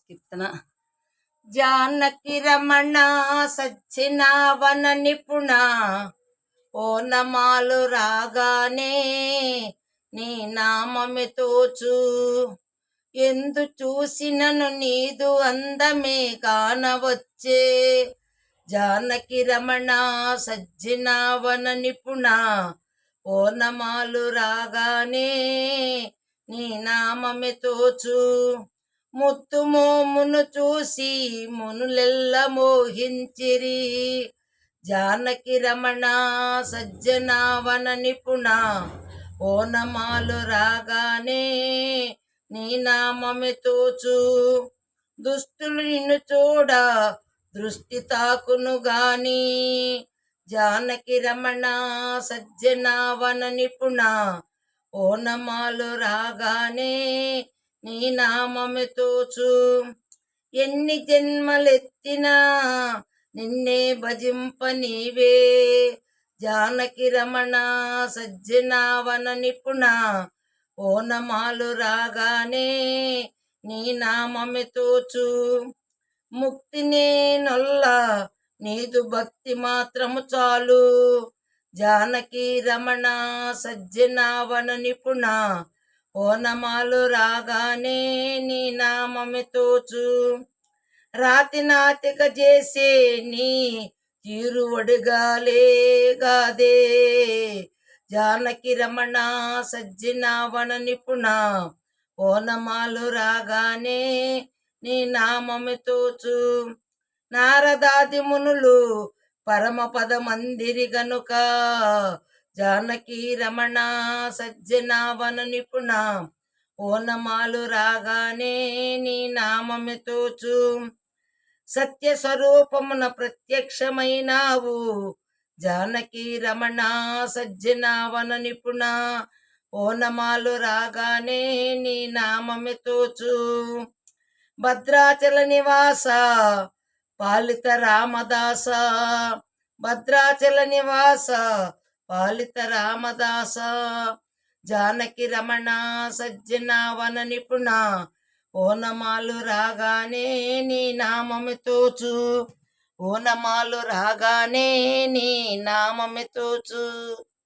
కీర్తన. జానకి రమణ సచ్చిన వన నిపుణ, ఓనమాలు రాగానే నీ నామమే తోచు. ఎందు చూసినను నీదు అందమే కానవచ్చే. జానకి రమణ సజ్జన వన నిపుణ, ఓనమాలు రాగానే నీ నామమే తోచు. ముత్తు మోమును చూసి మునులెల్ల మోహించిరి. జానకి రమణ సజ్జన వన నిపుణ, ఓనమాలు రాగానే నీ నామమే తోచు. దుష్టులు నిన్ను చూడ దృష్టి తాకును గాని, జానకి రమణ సజ్జన వన నిపుణ, ఓనమాలు రాగానే నీ నామమే తోచు. ఎన్ని జన్మలెత్తినా నిన్నే భజింప నీవే. జానకి రమణ సజ్జన వన నిపుణ, ఓనమాలు రాగానే నీ నామమే తోచు. ముక్తినే నొల్ల నీదు భక్తి మాత్రము చాలు. జానకి రమణ సజ్జన వన నిపుణ, ఓనమాలు రాగానే నీ నామమే తోచు. రాతి నాతిక చేసే నీ తీరు ఒడిగాలే. జానకి రమణ సజ్జన వన నిపుణ, ఓనమాలు రాగానే నీ నామమే తోచు. నారదాది మునులు పరమ పద మందిరి గనుక, జానకి రమణ సజ్జన వన నిపుణ, ఓనమాలు రాగానే నీ నామమే తోచు. సత్య స్వరూపమున ప్రత్యక్షమైనావు. జానకి రమణ సజ్జన వన నిపుణ, ఓనమాలు రాగానే నీ నామమే తోచు. భద్రాచల నివాస పాలిత రామదాస, భద్రాచల నివాస పాలిత రామదాస. జానకి రమణ సజ్జన వన నిపుణ, ఓనమాలు రాగానే నీ నామమే తోచు. ఓనమాలు రాగానే నీ నామమే తోచు.